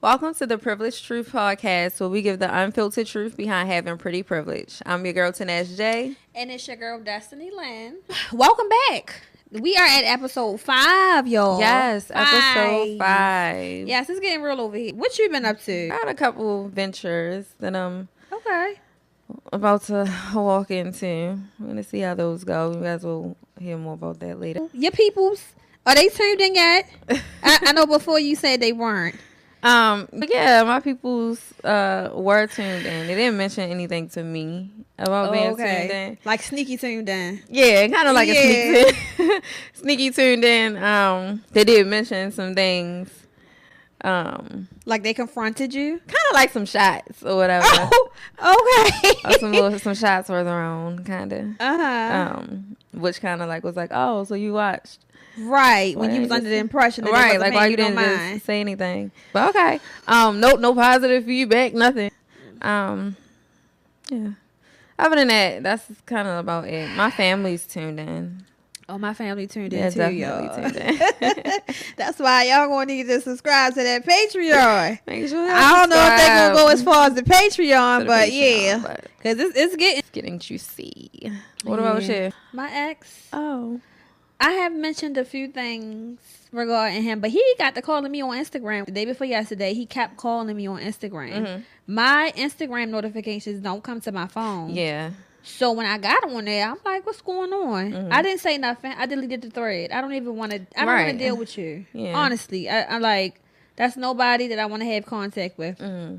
Welcome to the Privileged Truth Podcast, where we give the unfiltered truth behind having pretty privilege. I'm your girl, Tanash J. And it's your girl, Destiny Lynn. Welcome back. We are at episode 5, y'all. Yes, episode 5. Yes, it's getting real over here. What you been up to? I had a couple ventures that I'm Okay. about to walk into. We're going to see how those go. You guys will hear more about that later. Your peoples, are they tuned in yet? I know before you said they weren't. Yeah, my peoples were tuned in. They didn't mention anything to me about being tuned in. Like sneaky tuned in. Yeah, kind of like a sneaky tuned in. They did mention some things. Like they confronted you? Kind of like some shots or whatever. Oh, okay. Or some shots were thrown, kind of. Which kind of like was like, oh, so you watched. Right, when you was under the impression that right, like why you didn't just say anything. But okay. No positive feedback, nothing. Yeah. Other than that, that's kind of about it. My family's tuned in. Oh, my family tuned in too, y'all. Tuned in. That's why y'all gonna need to subscribe to that Patreon. Make sure I don't know if they're gonna go as far as the Patreon, but yeah, because it's getting juicy. What about you? My ex. Oh. I have mentioned a few things regarding him, but he got to calling me on Instagram the day before yesterday. He kept calling me on Instagram. Mm-hmm. My Instagram notifications don't come to my phone. Yeah. So when I got on there, I'm like, what's going on? Mm-hmm. I didn't say nothing. I deleted the thread. I don't even want to. I don't want to deal with you. Yeah. Honestly, I'm like, that's nobody that I want to have contact with. Mm-hmm.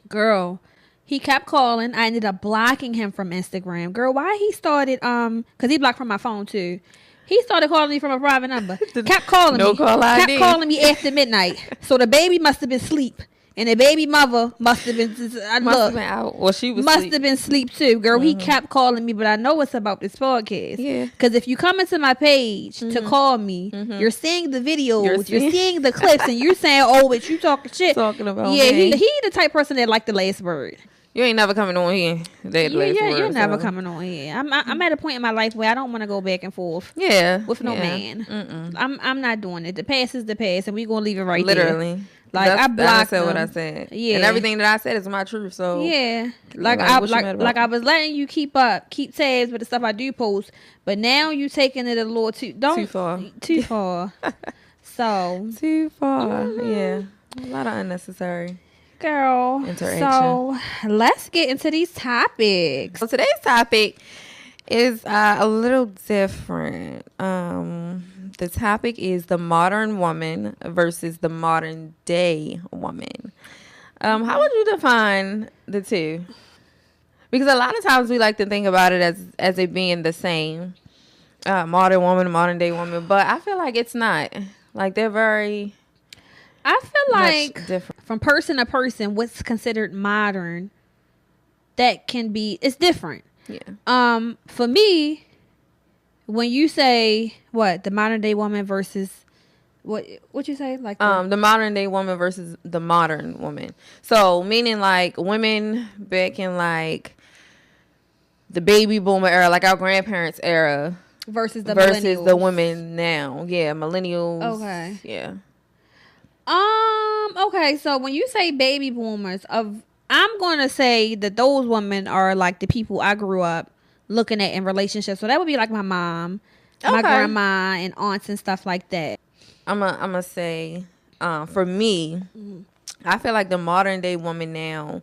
Girl, he kept calling. I ended up blocking him from Instagram. Girl, why he started? Because he blocked from my phone too. He started calling me from a private number. Kept calling me. Call ID. Kept calling me after midnight. So the baby must have been asleep. And the baby mother must have been out. Well, she was must have been asleep too. Girl, he kept calling me, but I know it's about this podcast. Yeah. Because if you come into my page to call me, you're seeing the videos, you're seeing the clips, and you're saying, oh, but you talking shit. Talking about me. He the type person that like the last word. You ain't never coming on here. You're never coming on here. I'm at a point in my life where I don't want to go back and forth. Yeah, with no man. Mm-mm. I'm not doing it. The past is the past, and we gonna leave it right literally. There. Like I blocked I said what I said. Yeah, and everything that I said is my truth. So yeah, like I was letting you keep tabs with the stuff I do post, but now you taking it a little too far. So too far. Yeah, a lot of unnecessary. Girl, so let's get into these topics. So today's topic is a little different. The topic is the modern woman versus the modern day woman. How would you define the two? Because a lot of times we like to think about it as it being the same, modern woman, modern day woman, but I feel like it's not. Like they're very. I feel like from person to person, what's considered modern, it's different. Yeah. For me, when you say the modern day woman versus what you say, like the modern day woman versus the modern woman. So meaning like women back in like the baby boomer era, like our grandparents' era, versus the women now. Yeah, millennials. Okay. Yeah. Okay, so when you say baby boomers, I'm going to say that those women are like the people I grew up looking at in relationships. So that would be like my mom, my grandma, and aunts and stuff like that. I'm gonna say, for me, I feel like the modern day woman now,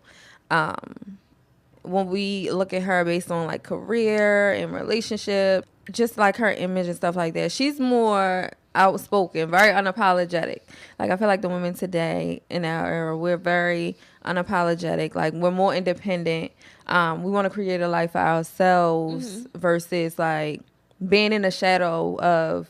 when we look at her based on like career and relationship, just like her image and stuff like that, she's more outspoken, very unapologetic. Like I feel like the women today in our era, we're very unapologetic. Like we're more independent. We want to create a life for ourselves versus like being in the shadow of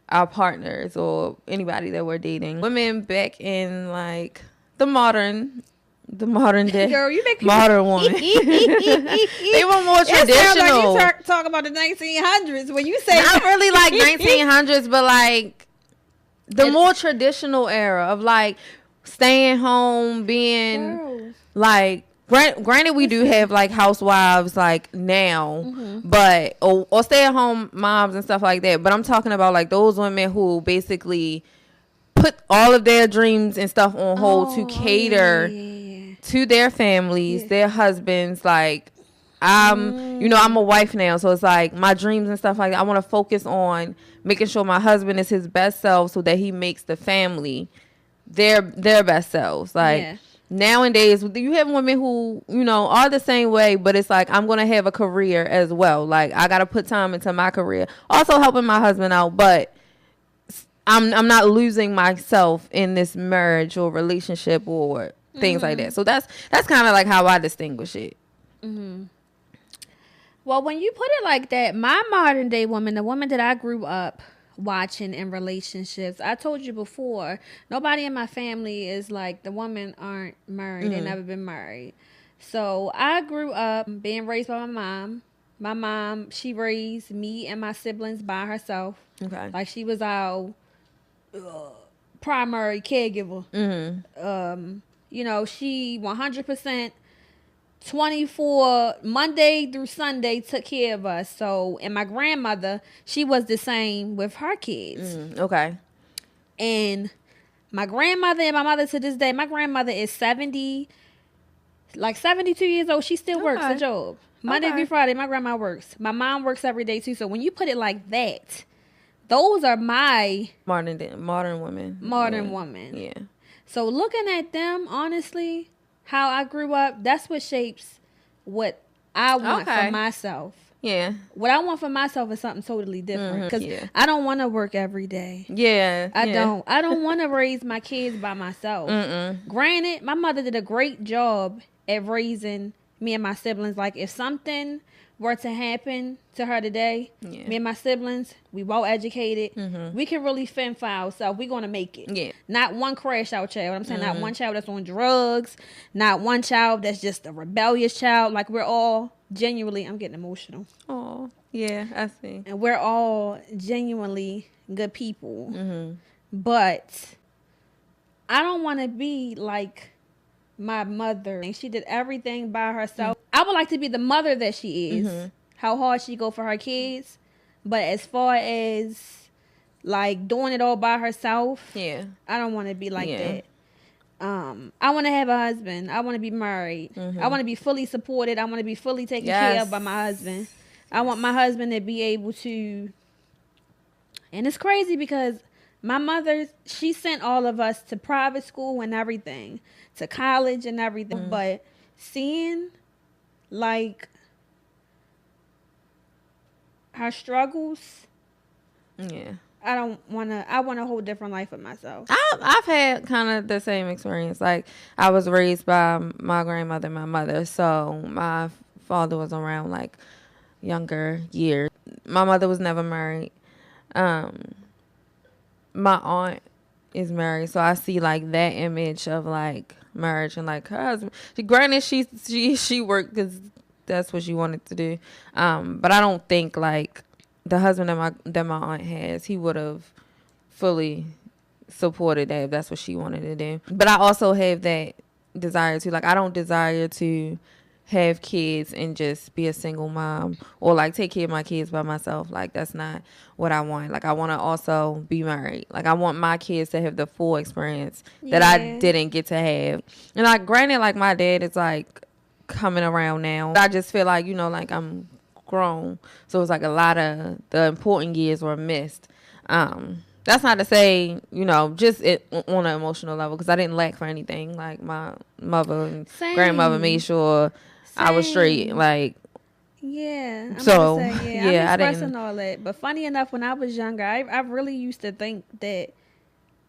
our partners or anybody that we're dating. Women back in like the modern day, girl, you make modern woman. They were more traditional. Like you talk about the 1900s when you say not really like 1900s, but like the more traditional era of like staying home, being like. Granted, we do have like housewives like now, but or stay at home moms and stuff like that. But I'm talking about like those women who basically put all of their dreams and stuff on hold to cater to their families, their husbands. Like, I'm a wife now, so it's like my dreams and stuff like that. I want to focus on making sure my husband is his best self so that he makes the family their best selves. Like, nowadays, you have women who, are the same way, but it's like, I'm going to have a career as well. Like, I got to put time into my career. Also helping my husband out, but I'm not losing myself in this marriage or relationship or things like that. So that's kind of like how I distinguish it. Mm-hmm. Well, when you put it like that, my modern day woman, the woman that I grew up watching in relationships, I told you before, nobody in my family is like, the women aren't married. They never been married. So I grew up being raised by my mom. My mom, she raised me and my siblings by herself. Okay. Like, she was our primary caregiver. She 100% 24 Monday through Sunday took care of us. So, and my grandmother, she was the same with her kids. Okay. And my grandmother and my mother to this day, my grandmother is 72 years old. She still works a job. Monday through Friday, my grandma works. My mom works every day too. So when you put it like that, those are my modern women. Modern women. Yeah. So looking at them, honestly, how I grew up, that's what shapes what I want for myself. Yeah. What I want for myself is something totally different. Because I don't want to work every day. Yeah. I don't want to raise my kids by myself. Granted, my mother did a great job at raising me and my siblings. Like, if something were to happen to her today, me and my siblings, we well educated. We can really fend for ourselves. We're going to make it. Yeah. Not one crash out child. I'm saying not one child that's on drugs. Not one child that's just a rebellious child. Like, we're all genuinely, I'm getting emotional. Oh, yeah, I see. And we're all genuinely good people. But I don't want to be like my mother. And she did everything by herself. I would like to be the mother that she is. How hard she go for her kids. But as far as like doing it all by herself, I don't want to be like that. I want to have a husband. I want to be married. I want to be fully supported. I want to be fully taken care of by my husband. I want my husband to be able to. And it's crazy because my mother, she sent all of us to private school and everything, to college and everything. But seeing like her struggles, I want a whole different life for myself. I've had kind of the same experience. Like, I was raised by my grandmother and my mother, so my father was around like younger years. My mother was never married. My aunt is married, so I see like that image of like marriage and like her husband. Granted, she worked because that's what she wanted to do, but I don't think like the husband that my aunt has, he would have fully supported that if that's what she wanted to do. But I also have that desire to, like, I don't desire to have kids and just be a single mom or like take care of my kids by myself. Like, that's not what I want. Like, I want to also be married. Like, I want my kids to have the full experience that I didn't get to have. And like, granted, like, my dad is like coming around now. I just feel like, like I'm grown, so it's like a lot of the important years were missed. That's not to say, just on an emotional level, because I didn't lack for anything. Like, my mother and grandmother made sure I was straight. Like, I'm so I'm expressing all that. But funny enough, when I was younger, I really used to think that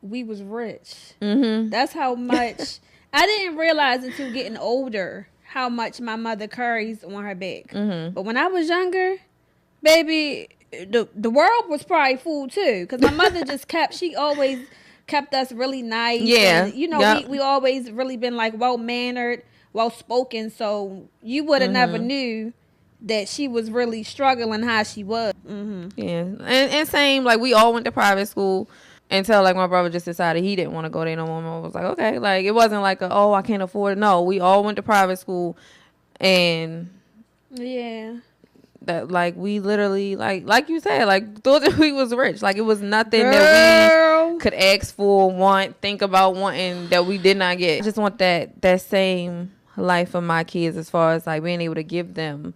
we was rich. That's how much I didn't realize until getting older how much my mother carries on her back. But when I was younger, baby, the world was probably full too, because my mother she always kept us really nice. And, we always really been like well-mannered, well-spoken, so you would have never knew that she was really struggling how she was. And same, like, we all went to private school until like my brother just decided he didn't want to go there no more. I was like, okay, like, it wasn't like I can't afford it. No, we all went to private school, and that like we literally like you said, like thought that we was rich. Like it was nothing that we could ask for, want, think about wanting that we did not get. I just want that same life for my kids, as far as like being able to give them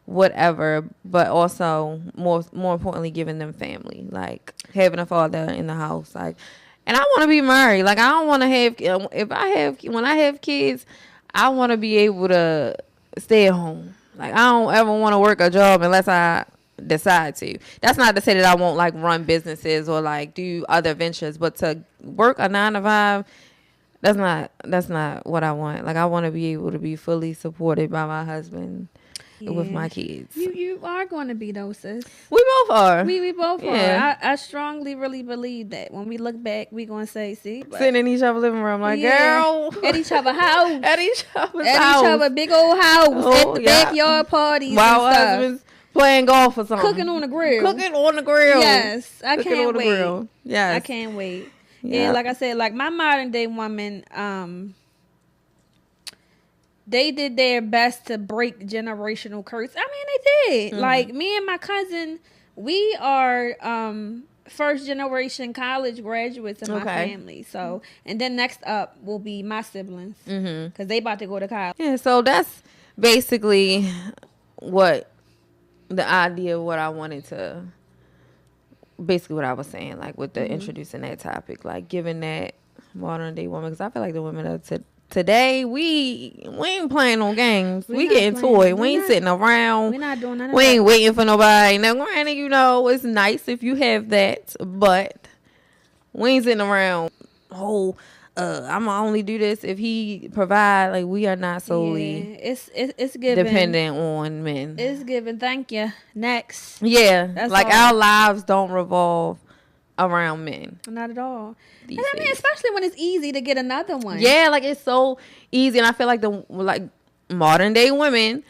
whatever, but also more importantly giving them family, like having a father in the house. Like, and I want to be married. Like I don't want to have, when I have kids, I want to be able to stay at home. Like I don't ever want to work a job unless I decide to. That's not to say that I won't like run businesses or like do other ventures, but to work a 9 to 5, that's not what I want. Like I want to be able to be fully supported by my husband with my kids. You are going to be those, sis. We both are. We both are. I strongly really believe that when we look back, we going to say, see, sitting in each other's living room, like, girl, at each other's house, at each other's big old house, at the backyard parties, while husbands playing golf or something, cooking on the grill. Yes, I can't wait. Yes, I can't wait. Yeah, like I said, like my modern day woman, they did their best to break generational curse. I mean, they did. Like me and my cousin, we are first generation college graduates in my family. So, and then next up will be my siblings because they about to go to college. Yeah, so that's basically what the idea of what I wanted to. Basically, what I was saying, like with the introducing that topic, like giving that modern day woman, because I feel like the women of today, we ain't playing no games. We getting to it. We ain't sitting around. We not doing none of that. We ain't waiting for nobody. Now, granted, you know, it's nice if you have that, but we ain't sitting around. I'm gonna only do this if he provide. Like we are not solely. It's given, dependent on men. It's given. Thank you. Next. Yeah, that's like all. Our lives don't revolve around men. Not at all. And I mean, especially when it's easy to get another one. Yeah, like it's so easy, and I feel like the modern day women,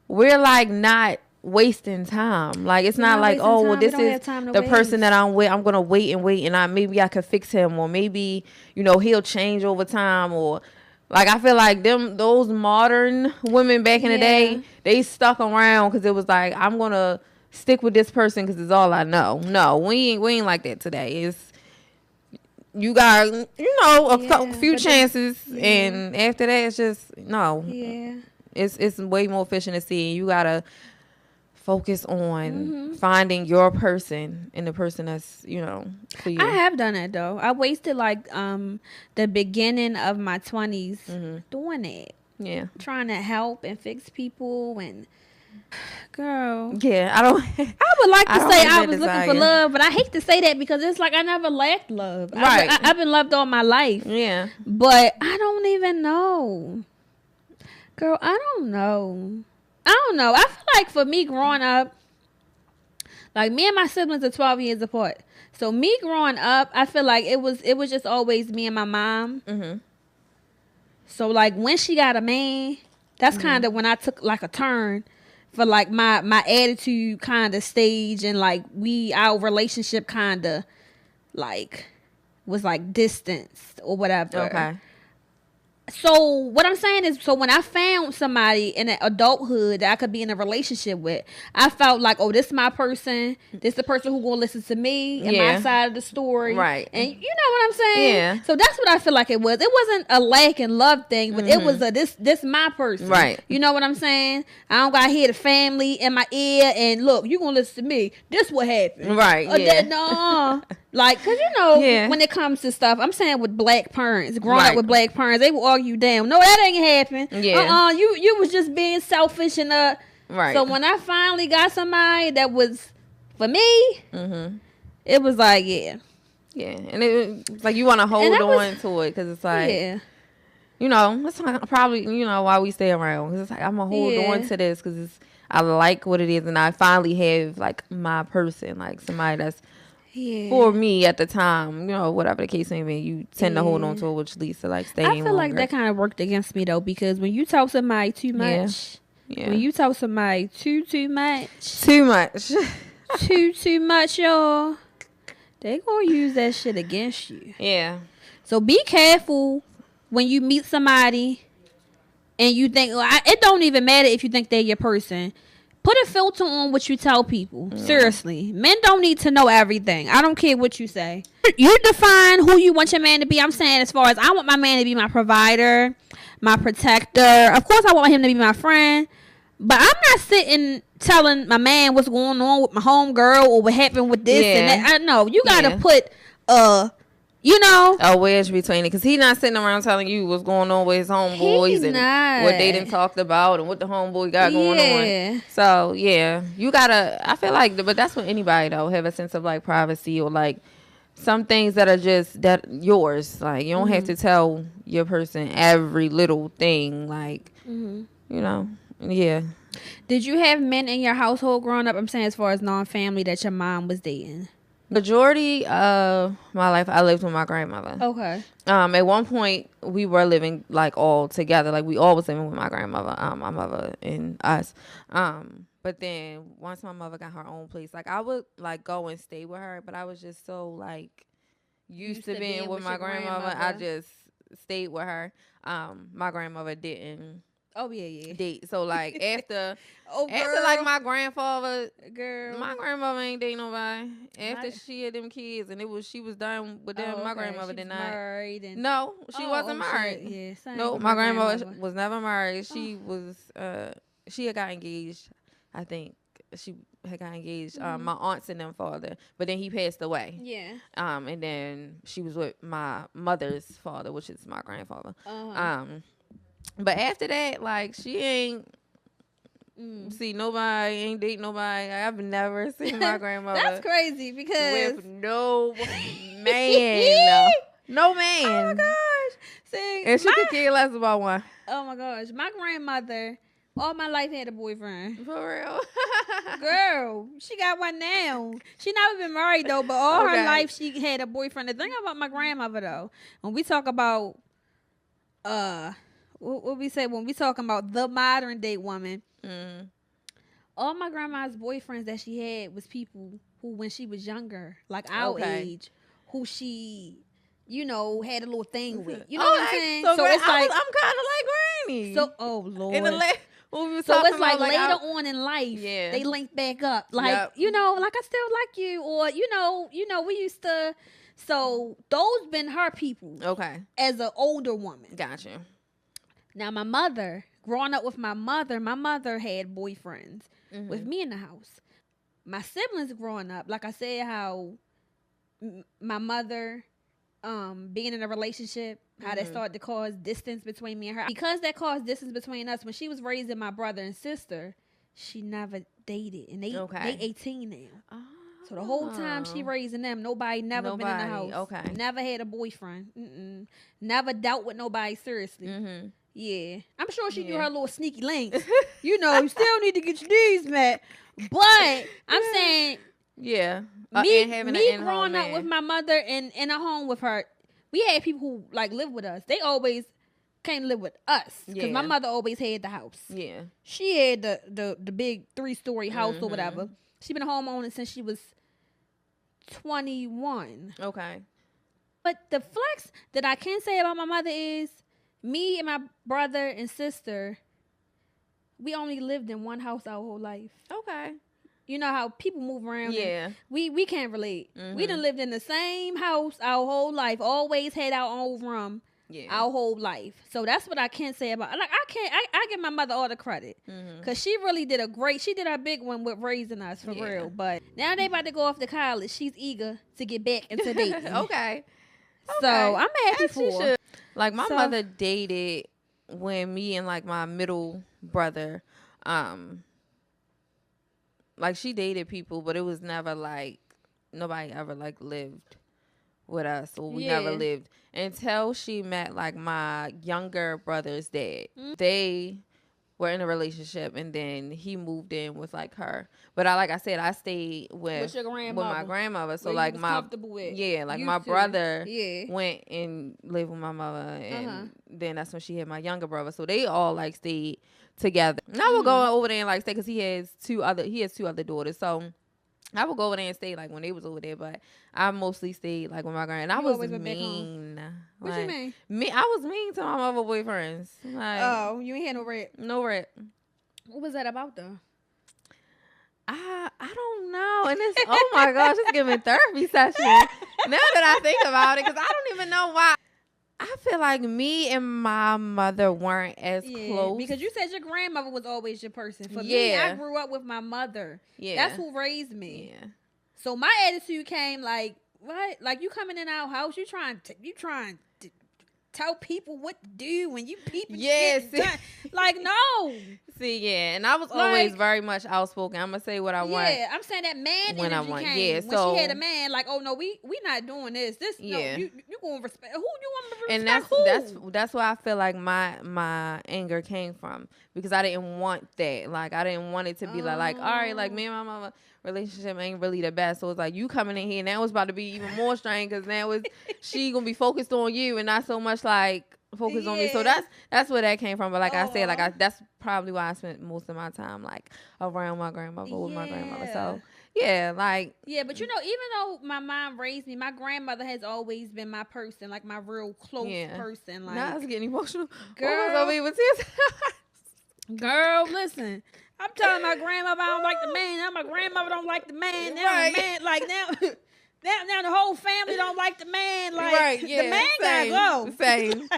we're like not wasting time. Like it's not like, oh, well, this is the person that I'm with. I'm gonna wait, and maybe I could fix him, or maybe he'll change over time, or like I feel like those modern women back in the day, they stuck around because it was like, I'm gonna stick with this person because it's all I know. No, we ain't like that today. It's you got a few chances, and after that it's just no. Yeah, it's way more efficient to see. You gotta focus on finding your person and the person that's, for you. I have done that though. I wasted like the beginning of my 20s doing it. Yeah. Trying to help and fix people and girl. Yeah, I would like to say I was looking for love, but I hate to say that because it's like I never lacked love. Right. I've been loved all my life. Yeah. But I don't even know. Girl, I don't know. I feel like for me growing up, like me and my siblings are 12 years apart. So me growing up, I feel like it was just always me and my mom. Mm-hmm. So like when she got a man, that's kind of when I took like a turn for like my attitude kind of stage, and like our relationship kind of like was like distanced or whatever. Okay. So what I'm saying is, so when I found somebody in adulthood that I could be in a relationship with, I felt like, oh, this is my person. This is the person who gonna listen to me and my side of the story. Right. And you know what I'm saying? Yeah. So that's what I feel like it was. It wasn't a lack and love thing, but it was this my person. Right. You know what I'm saying? I don't gotta hear the family in my ear and look, you gonna listen to me. This what happened. Right. No. Like, cause when it comes to stuff, I'm saying with black parents, growing up with black parents, they will argue down. No, that ain't happen. Yeah. You was just being selfish and right. So when I finally got somebody that was for me, it was like yeah, and it's like you want to hold on to it because it's like that's probably why we stay around, because it's like I'm gonna hold on to this because I like what it is, and I finally have like my person, like somebody that's. Yeah. For me at the time, whatever the case may be, you tend to hold on to it, which leads to like staying. I feel like that kind of worked against me though, because when you talk somebody too much, when you talk somebody too much, too much, y'all, they gonna use that shit against you. Yeah. So be careful when you meet somebody and you think it don't even matter if you think they're your person. Put a filter on what you tell people. Seriously. Men don't need to know everything. I don't care what you say. You define who you want your man to be. I'm saying as far as I want my man to be my provider, my protector. Of course, I want him to be my friend. But I'm not sitting telling my man what's going on with my homegirl or what happened with this and that. I know. You got to put a wedge between it, because he's not sitting around telling you what's going on with his homeboys and what they done talked about and what the homeboy got going on. So you gotta, I feel like, but that's what anybody though, have a sense of like privacy, or like some things that are just that yours. Like you don't have to tell your person every little thing. Like Did you have men in your household growing up? I'm saying as far as non-family that your mom was dating. Majority of my life, I lived with my grandmother. Okay. At one point, we were living like all together. Like we all was living with my grandmother, my mother and us. But then once my mother got her own place, like I would like go and stay with her, but I was just so like used to being with my grandmother. I just stayed with her. My grandmother didn't. Oh yeah. Date. So like after like my grandfather, my grandmother ain't date nobody. After she had them kids and she was done with them. My grandmother did not. Married and no, she wasn't married. Yeah, no, my grandmother was never married. She was she had got engaged. I think she had got engaged. My aunts and them father, but then he passed away. Yeah. And then she was with my mother's father, which is my grandfather. But after that, like, she ain't see nobody, ain't date nobody. I've never seen my grandmother. That's crazy because with no man. No man. Oh my gosh. See, and she could care less about one. Oh my gosh. My grandmother all my life had a boyfriend. For real? Girl, she got one now. She never been married though, but all her life she had a boyfriend. The thing about my grandmother though, when we talk about what we say when we talking about the modern day woman, all my grandma's boyfriends that she had was people who, when she was younger, like our age, who she, had a little thing with. You know what I'm saying? So it's like I'm kind of like Granny. So, oh Lord. So it's like later on in life, they link back up. Like, like I still like you, or we used to. So those been her people. Okay. As an older woman. Gotcha. Now, my mother, growing up with my mother had boyfriends with me in the house. My siblings growing up, like I said, how my mother being in a relationship, how that started to cause distance between me and her. Because that caused distance between us, when she was raising my brother and sister, she never dated. And they 18 now. Oh. So the whole time she raising them, nobody been in the house. Okay. Never had a boyfriend. Never dealt with nobody seriously. Yeah. I'm sure she knew her little sneaky links. You still need to get your knees met. But I'm saying, me growing up with my mother and in a home with her, we had people who like live with us. They always came to live with us because my mother always had the house. Yeah, she had the big 3-story house or whatever. She been a homeowner since she was 21. Okay, but the flex that I can say about my mother is me and my brother and sister. We only lived in one house our whole life. Okay. You know how people move around. Yeah. We can't relate. We done lived in the same house our whole life. Always had our own room. Yeah. Our whole life. So that's what I can say about. Like I give my mother all the credit because she really did she did a big one with raising us for real. But now they about to go off to college. She's eager to get back into dating. Okay. So I'm happy for her. Like my mother dated when me and like my middle brother, like she dated people, but it was never like nobody ever like lived with us, or we never lived until she met like my younger brother's dad. They were in a relationship, and then he moved in with like her. But I stayed with my grandmother. So like my my brother went and lived with my mother, and then that's when she had my younger brother. So they all like stayed together. And I would go over there and like stay because he has two other daughters. So I would go over there and stay like when they was over there, but I mostly stayed like with my grand. And I was mean. What you mean? I was mean to my mother boyfriends. Like, oh, you ain't had no rep. No rep. What was that about though? I don't know. And it's, oh my gosh, it's giving therapy session. Now that I think about it, because I don't even know why. I feel like me and my mother weren't as close. Because you said your grandmother was always your person. For me, I grew up with my mother. Yeah. That's who raised me. Yeah. So my attitude came like, what? Like, you coming in our house, you trying to tell people what to do when you people shit done. Like, no. See, yeah, and I was always very much outspoken. I'm gonna say what I want. Yeah, I'm saying that man when energy came. When she had a man, like, oh no, we not doing this. No, you gonna respect who you want to respect. And that's where I feel like my anger came from, because I didn't want that. Like, I didn't want it to be like, all right, like, me and my mama relationship ain't really the best. So it's like, you coming in here now, it's about to be even more strained, because now she gonna be focused on you and not so much like focus on me. So that's where that came from. But like I said, like that's probably why I spent most of my time like around my grandmother with my grandmother. So but you know, even though my mom raised me, my grandmother has always been my person, like my real close person. Like, now I was getting emotional. Girl, girl, listen. I'm telling my grandmother I don't like the man. Now my grandmother don't like the man. Now the man, like now the whole family don't like the man. Like, the man gotta go. Same.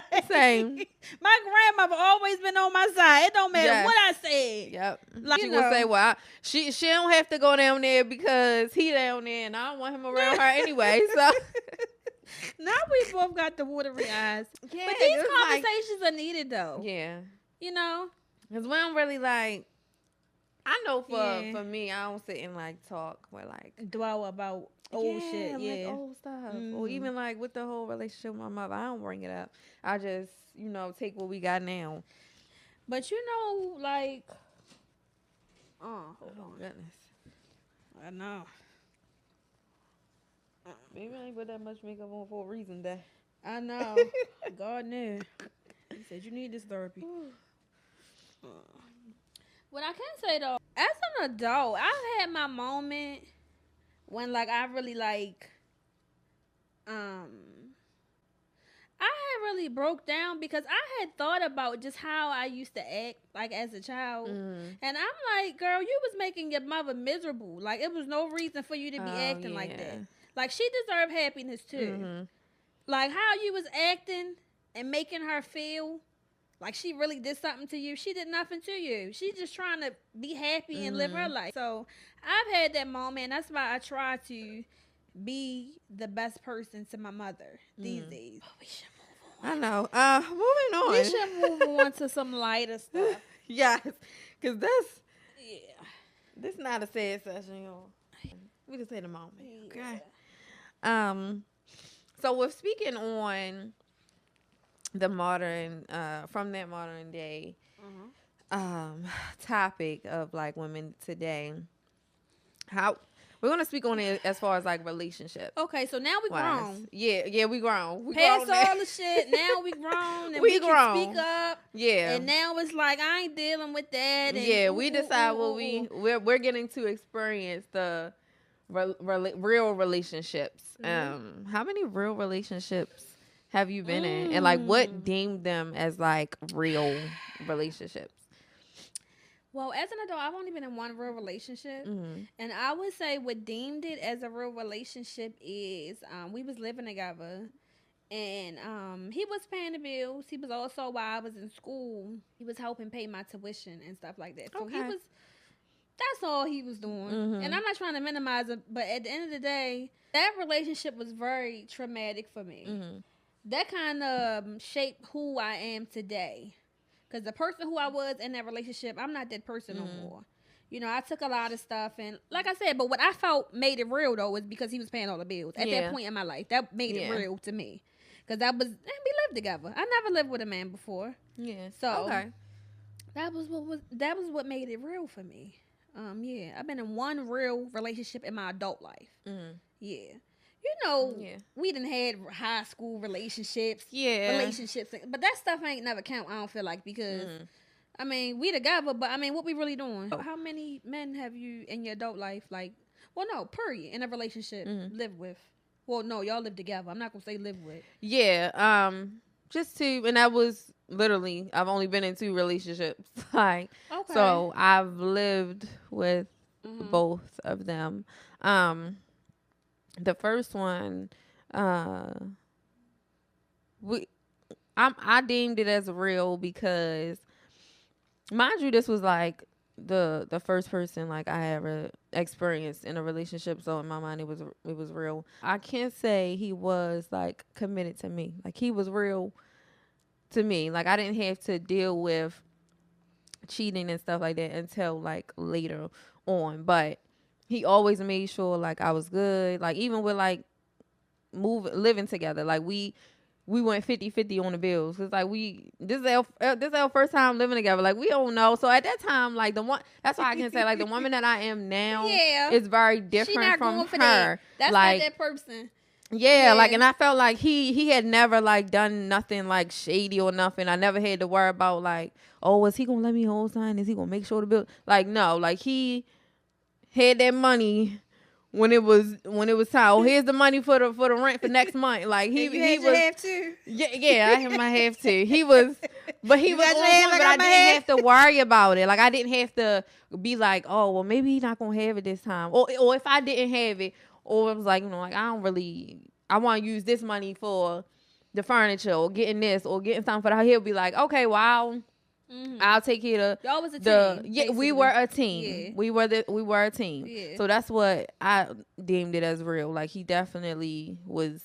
My grandmother always been on my side. It don't matter what I said. Yep. Like, she will say, well, she don't have to go down there because he down there, and I don't want him around her anyway. So now we both got the watery eyes. Yeah, but these conversations are needed, though. Yeah. You know, because we don't really like. I know for me, I don't sit and like talk or like dwell about old shit, like old stuff, or even like with the whole relationship with my mother. I don't bring it up. I just take what we got now. But like, oh goodness, I know. Maybe I ain't put that much makeup on for a reason. That I know. God knew. He said you need this therapy. What I can say though, as an adult, I've had my moment when like I really like, I had really broke down because I had thought about just how I used to act like as a child, and I'm like, girl, you was making your mother miserable. Like, it was no reason for you to be acting like that. Like, she deserved happiness too. Like, how you was acting and making her feel like she really did something to you. She did nothing to you. She's just trying to be happy and live her life. So I've had that moment. And that's why I try to be the best person to my mother these days. But we should move on. I know. Moving on. We should move on to some lighter stuff. Yes. Because this not a sad session, y'all. We just had a moment. Okay. So we're speaking on the modern from that modern day topic of like women today, how we're gonna speak on it as far as like relationships. Okay, so now we grown. We grown. Past all the shit, now we grown and we can speak up. And now it's like I ain't dealing with that. And we decide we're getting to experience the real relationships. How many real relationships have you been in, and like what deemed them as like real relationships? Well, as an adult, I've only been in one real relationship, and I would say what deemed it as a real relationship is we was living together, and he was paying the bills. He was also, while I was in school, he was helping pay my tuition and stuff like that. So that's all he was doing. And I'm not trying to minimize it, but at the end of the day, that relationship was very traumatic for me. That kind of shaped who I am today. Because the person who I was in that relationship, I'm not that person no more. I took a lot of stuff. And like I said, but what I felt made it real, though, was because he was paying all the bills. At that point in my life, that made it real to me. Because we lived together. I never lived with a man before. Yeah. So that was what made it real for me. I've been in one real relationship in my adult life. We done had high school relationships. But that stuff ain't never count, I don't feel like, because, we together, but, what we really doing? How many men have you in your adult life, like, well, no, period, in a relationship, live with? Well, no, y'all live together. I'm not going to say live with. Just two, and that was literally, I've only been in 2 relationships. So I've lived with both of them. The first one, I deemed it as real because, mind you, this was like the first person like I ever experienced in a relationship, so in my mind it was real. I can't say he was like committed to me. Like, he was real to me. Like, I didn't have to deal with cheating and stuff like that until like later on, but he always made sure like I was good. Like, even with like living together, like we went 50-50 on the bills. Cause like this is our first time living together. Like, we don't know. So at that time, like that's why I can say like the woman that I am now is very different from her. That's like, not that person. Yeah, like, and I felt like he had never like done nothing like shady or nothing. I never had to worry about like, oh, is he gonna let me hold sign? Is he gonna make sure the bill? Like, no, like he had that money when it was time. Oh, here's the money for the rent for next month. Like, he was have to. Yeah, I might have to. He was on point, but I didn't have to worry about it. Like, I didn't have to be like, oh, well, maybe he's not gonna have it this time, or if I didn't have it. Or it was like, like, I want to use this money for the furniture or getting this or getting something for the house. He'll be like, okay, well, I'll take care of y'all was a team. Yeah, basically. we were a team. Yeah. We were a team. Yeah. So that's what I deemed it as real. Like, he definitely was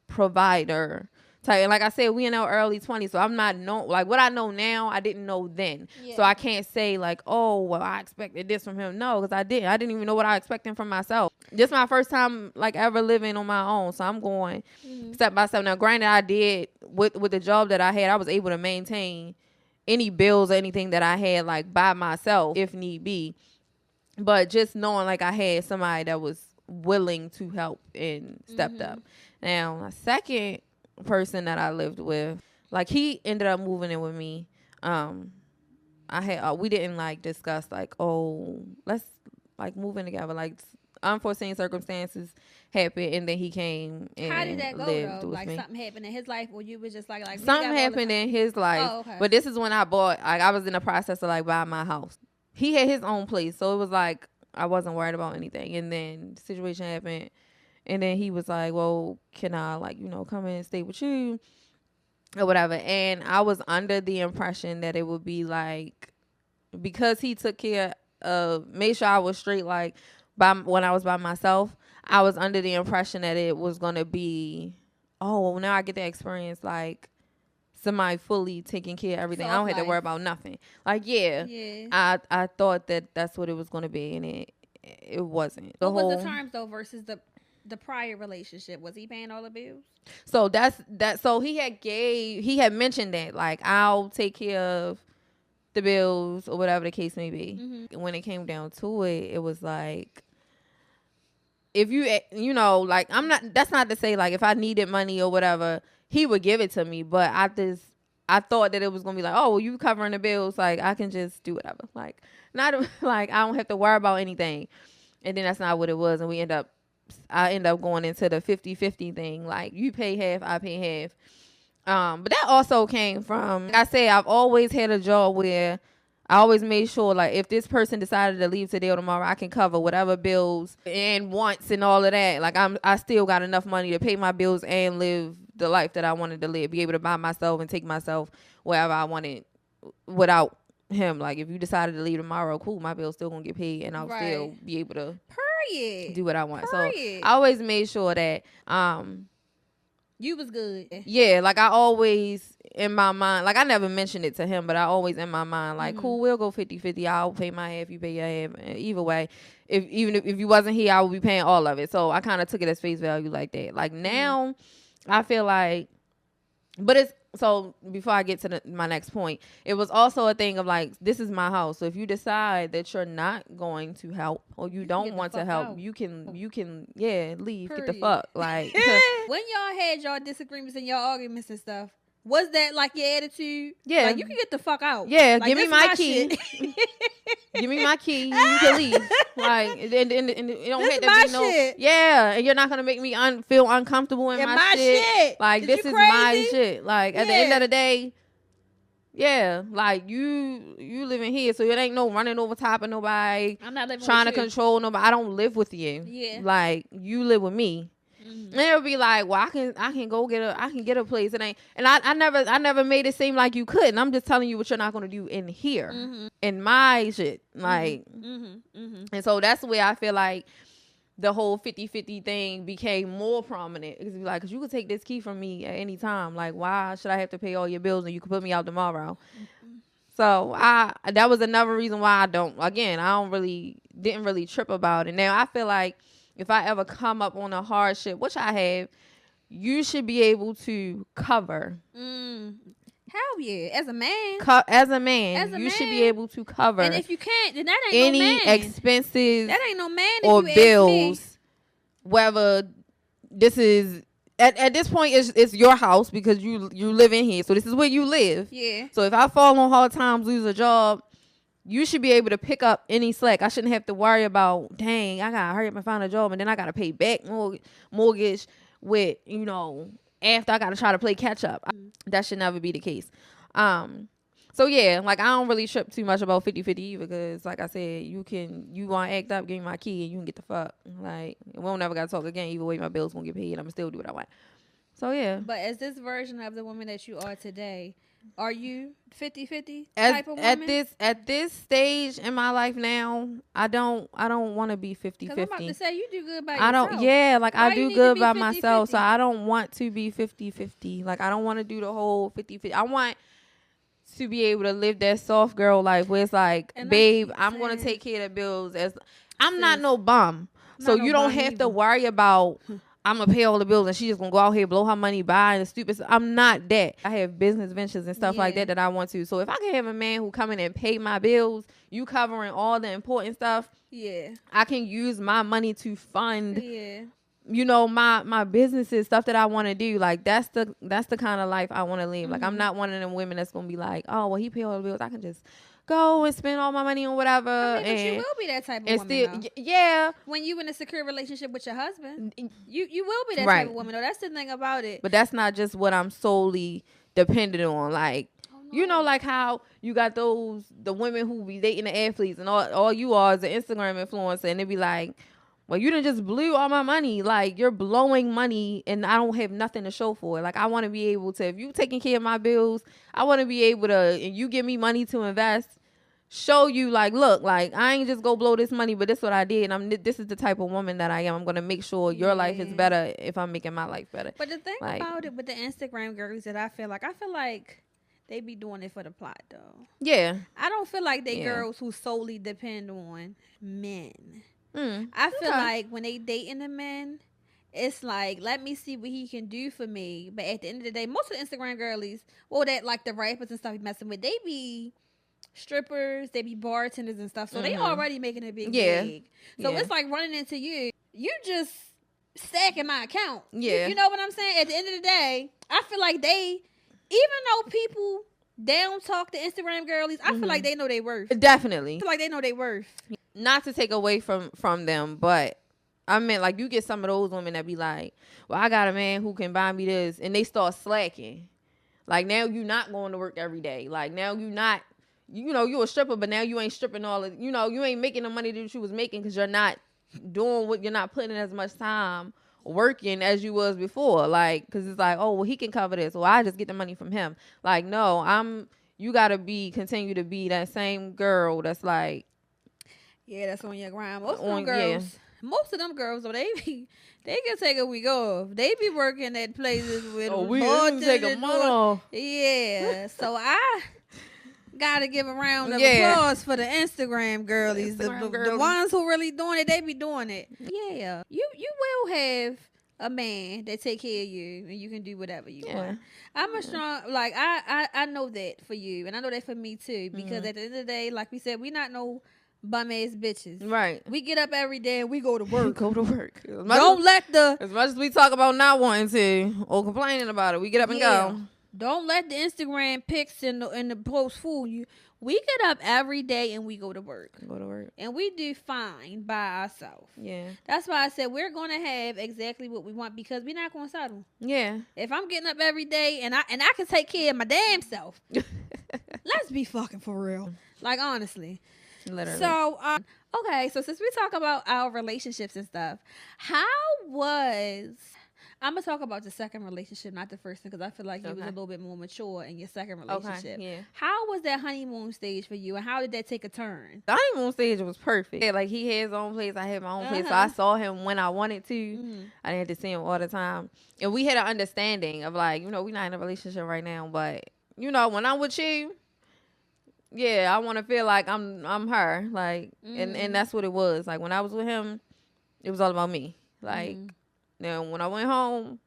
provider type. And like I said, we in our early 20s, so I'm not like what I know now, I didn't know then. Yeah. So I can't say like, oh, well, I expected this from him. No, because I didn't even know what I expected from myself. This is my first time like ever living on my own, so I'm going step by step. Now, granted, I did with the job that I had, I was able to maintain any bills or anything that I had like by myself if need be. But just knowing like I had somebody that was willing to help and stepped up. Now, my second person that I lived with, like, he ended up moving in with me. We didn't like discuss like, oh, let's like move in together. Like, unforeseen circumstances happened, and then he came and how did that go though? Like, me. Something happened in his life, or you was just like something happened in his life. Oh, okay. But this is when I bought. Like, I was in the process of like buying my house. He had his own place, so it was like I wasn't worried about anything. And then the situation happened. And then he was like, well, can I, like, come and stay with you or whatever? And I was under the impression that it would be, like, because he took care of, made sure I was straight, like, when I was by myself, I was under the impression that it was going to be, oh, well, now I get to experience, like, somebody fully taking care of everything. I don't have to worry about nothing. Like, I thought that that's what it was going to be, and it wasn't. What was the terms, though, versus the prior relationship? Was he paying all the bills? So so he had mentioned that, like, I'll take care of the bills or whatever the case may be. When it came down to it, it was like, if like, that's not to say like if I needed money or whatever, he would give it to me, but I thought that it was gonna be like, oh, well, you covering the bills, like I can just do whatever, like not like I don't have to worry about anything. And then that's not what it was, and I end up going into the 50-50 thing. Like, you pay half, I pay half. But that also came from, like I say, I've always had a job where I always made sure, like, if this person decided to leave today or tomorrow, I can cover whatever bills and wants and all of that. Like, I still got enough money to pay my bills and live the life that I wanted to live. Be able to buy myself and take myself wherever I wanted without him. Like, if you decided to leave tomorrow, cool, my bill's still gonna get paid, and I'll still be able to do what I want. So I always made sure that you was good. Yeah, like I always in my mind, like I never mentioned it to him, but I always in my mind, like, cool, we'll go 50-50. I'll pay my half, you pay your half. Either way, even if you wasn't here, I would be paying all of it. So I kind of took it as face value like that. Like now, I feel like, but it's, so before I get to my next point, it was also a thing of like, this is my house. So if you decide that you're not going to help or you don't want to help, out. you can leave, Period. Get the fuck. Like, when y'all had y'all disagreements and y'all arguments and stuff, was that like your attitude? Yeah. Like, you can get the fuck out. Yeah, like, give me my key. Give me my key. You can leave. Like, and it don't have to be no shit. Yeah, and you're not gonna make me feel uncomfortable in my shit. Like, this is my shit. Like, at the end of the day, Yeah, like you living here, so it ain't no running over top of nobody. I'm not living trying with to you. control nobody. I don't live with you. Yeah, like you live with me. And it'll be like, well, I can go get a place. It ain't, and I never made it seem like you couldn't. I'm just telling you what you're not gonna do in here, in my shit, like. And so that's the way I feel like the whole 50-50 thing became more prominent. It's like, cause you could take this key from me at any time. Like, why should I have to pay all your bills and you can put me out tomorrow? So that was another reason why I didn't really trip about it. Now I feel like if I ever come up on a hardship, which I have, you should be able to cover. Hell yeah, as a man. As a man, you should be able to cover. And if you can't, then that ain't any no man. expenses. That ain't no man. Or if you bills. ask me. Whether this is at this point, it's your house because you live in here, so this is where you live. Yeah. So if I fall on hard times, lose a job, you should be able to pick up any slack. I shouldn't have to worry about, dang, I gotta hurry up and find a job, and then I gotta pay back mortgage with, after I gotta try to play catch up. That should never be the case. So yeah, like I don't really trip too much about 50-50 either, because like I said, you want to act up, give me my key, and you can get the fuck. Like, we don't never gotta talk again. Either way, my bills won't get paid. I'ma still do what I want. So yeah. But as this version of the woman that you are today, are you 50-50 type of woman? At this stage in my life now, I don't want to be 50-50. I'm about to say you do good by yourself. I do good by myself, so I don't want to be 50-50. Like, I don't want to do the whole 50-50. I want to be able to live that soft girl life where it's like, babe, I'm going to take care of the bills. I'm not no bum. So you don't have to worry about, I'm going to pay all the bills and she's just going to go out here, blow her money, buy the stupid stuff. I'm not that. I have business ventures and stuff like that I want to. So if I can have a man who come in and pay my bills, you covering all the important stuff, I can use my money to fund my businesses, stuff that I want to do. Like, that's the kind of life I want to live. Like, I'm not one of them women that's going to be like, oh, well, he pay all the bills, I can just go and spend all my money on whatever. I mean, but you will be that type of woman, though. Yeah. When you in a secure relationship with your husband, you will be that type of woman, though. That's the thing about it. But that's not just what I'm solely dependent on. Like, like how you got the women who be dating the athletes, and all you are is an Instagram influencer, and they be like, well, you done just blew all my money. Like, you're blowing money and I don't have nothing to show for it. Like, I want to be able to, if you taking care of my bills, I want to be able to, and you give me money to invest, show you, like, look, like, I ain't just go blow this money, but this is what I did. And this is the type of woman that I am. I'm going to make sure your life is better if I'm making my life better. But the thing about it with the Instagram girls that I feel like they be doing it for the plot, though. Yeah. I don't feel like they girls who solely depend on men. I feel like when they dating the men, it's like, let me see what he can do for me. But at the end of the day, most of the Instagram girlies, that like the rappers and stuff he messing with, they be strippers, they be bartenders and stuff. So they already making it big. So it's like running into you just stacking my account. Yeah. You know what I'm saying? At the end of the day, I feel like even though people don't talk to Instagram girlies, I feel like they know their worth. Definitely. I feel like they know their worth. Not to take away from them, but I mean, like, you get some of those women that be like, well, I got a man who can buy me this, and they start slacking. Like, now you not going to work every day. Like, now you not, you a stripper, but now you ain't stripping all of, you ain't making the money that you was making because you're not doing you're not putting in as much time working as you was before. Like, because it's like, oh, well, he can cover this, well, I just get the money from him. Like, no, you gotta continue to be that same girl that's like, that's on your grind. Most of them girls, though, they can take a week off. They be working at places with we take a month off. Yeah, so I gotta give a round of applause for the Instagram girlies, the ones who really doing it. They be doing it. Yeah, you will have a man that take care of you, and you can do whatever you want. I'm a strong, like, I know that for you, and I know that for me too, because at the end of the day, like we said, we not no bum ass bitches. Right. We get up every day and we go to work. As much as we talk about not wanting to or complaining about it, we get up and go. Don't let the Instagram pics and the posts fool you. We get up every day and we go to work. And we do fine by ourselves. Yeah. That's why I said we're going to have exactly what we want, because we're not going to settle. Yeah. If I'm getting up every day and I can take care of my damn self, just be fucking for real. Like, honestly. Literally. So, okay. So since we talk about our relationships and stuff, I'm going to talk about the second relationship, not the first one, because I feel like you was a little bit more mature in your second relationship. Okay, yeah. How was that honeymoon stage for you, and how did that take a turn? The honeymoon stage was perfect. Yeah, like, he had his own place, I had my own place, so I saw him when I wanted to. I didn't have to see him all the time. And we had an understanding of, like, you know, we're not in a relationship right now, but, you know, when I'm with you, yeah, I want to feel like I'm her. Like, and that's what it was. Like, when I was with him, it was all about me. Like, now, when I went home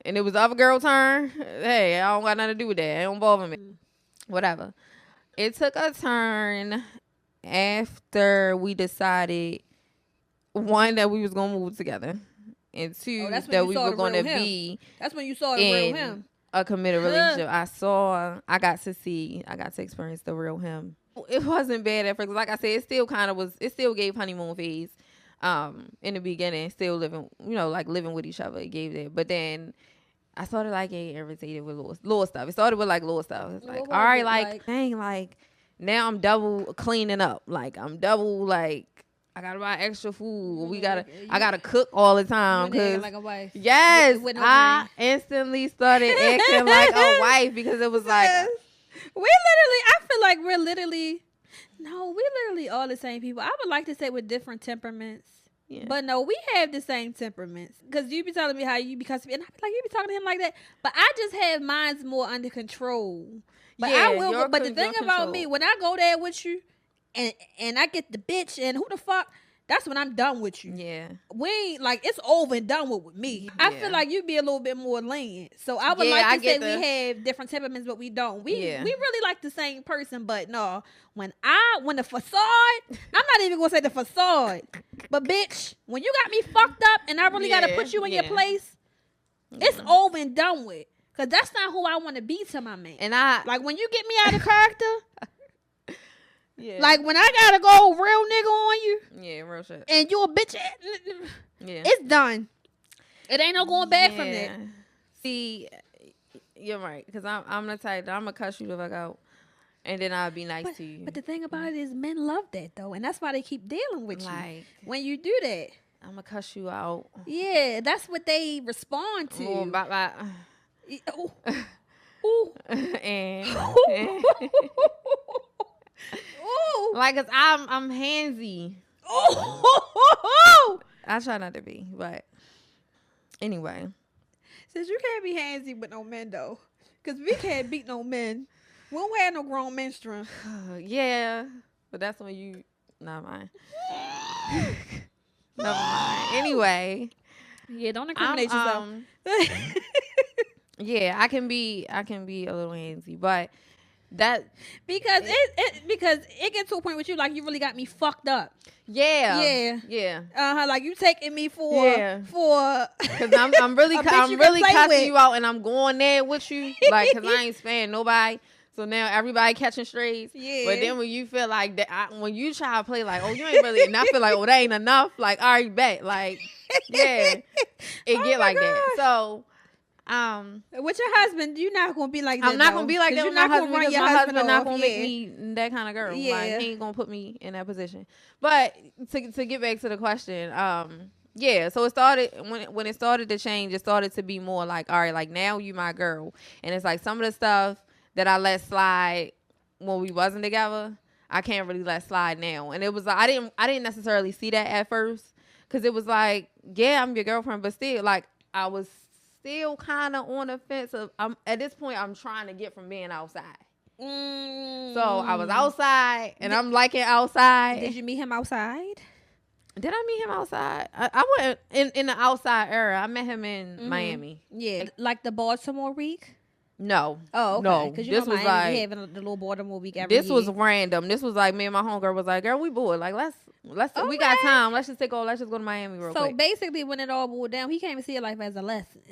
and it was the other girl's turn, hey, I don't got nothing to do with that. It don't bother me. Whatever. It took a turn after we decided, one, that we was going to move together, and two, that we were going to be. That's when you saw the real him. A committed relationship. I got to experience the real him. It wasn't bad at first. Like I said, it still gave honeymoon phase. In the beginning, still living with each other. It gave that. But then I started like getting irritated with little stuff. It started with like little stuff. It's like, all right, like, dang, like, now I'm double cleaning up. Like, I'm double, like, I gotta buy extra food. I gotta cook all the time. Cause like a wife. Yes, I instantly started acting like a wife because it was like, I feel like we're literally all the same people. I would like to say with different temperaments. Yeah. But no, we have the same temperaments. Because you be telling me how you be cussing, and I be like, you be talking to him like that. But I just have mine's more under control. But I will. But the thing about me, when I go there with you, and I get the bitch, and who the fuck, that's when I'm done with you. Yeah. We ain't, like, it's over and done with me. Yeah. I feel like you be a little bit more lenient. So I would like to say we have different temperaments, but we don't. We really like the same person, but no. When the facade, I'm not even gonna say the facade, but bitch, when you got me fucked up and I really gotta put you in your place, it's over and done with. Cause that's not who I want to be to my man. And like when you get me out of character. Yeah. Like when I gotta go real nigga on you. Yeah, real shit. And you a bitch. Yeah. It's done. It ain't no going back from that. See, you're right. Because I'm the type that I'm going to cuss you the fuck out. And then I'll be nice to you. But the thing about it is men love that though. And that's why they keep dealing with you. When you do that. I'm going to cuss you out. Yeah, that's what they respond to. Oh, bye. Ooh. Ooh. and like, cause I'm handsy. Oh, I try not to be, but anyway. Since you can't be handsy with no men though, cause we can't beat no men. We don't have no grown men strength. Yeah, but that's when you. Never mind. Never mind. Anyway. Yeah, don't incriminate yourself. Yeah, I can be a little handsy, but. That because it gets to a point with you like you really got me fucked up. Yeah. Like you taking me for because I'm really cussing you out and I'm going there with you like because I ain't sparing nobody. So now everybody catching strays. Yeah. But then when you feel like that, when you try to play like, oh, you ain't really, and I feel like, oh, that ain't enough. Like, all right, bet. Like, yeah, it get like that. So. With your husband, you're not gonna be like that. I'm not gonna be like that with my husband because my husband not gonna make me that kind of girl. Yeah. Like, he ain't gonna put me in that position. But to get back to the question, yeah. So it started when it started to change. It started to be more like, all right, like now you my girl, and it's like some of the stuff that I let slide when we wasn't together, I can't really let slide now. And it was like I didn't necessarily see that at first because it was like, yeah, I'm your girlfriend, but still, like I was. Still kind of on the fence of at this point I'm trying to get from being outside. So I was outside and I'm liking outside. Did you meet him outside? Did I meet him outside? I went in the outside era. I met him in Miami. Yeah, like the Baltimore week. No. Oh, okay. No. Because this was like having the little Baltimore week every year. This was random. This was like me and my homegirl was like, girl, we bored. Like let's we got time. Let's just go to Miami real quick. So basically, when it all boiled down, he came to see your life as a lesson.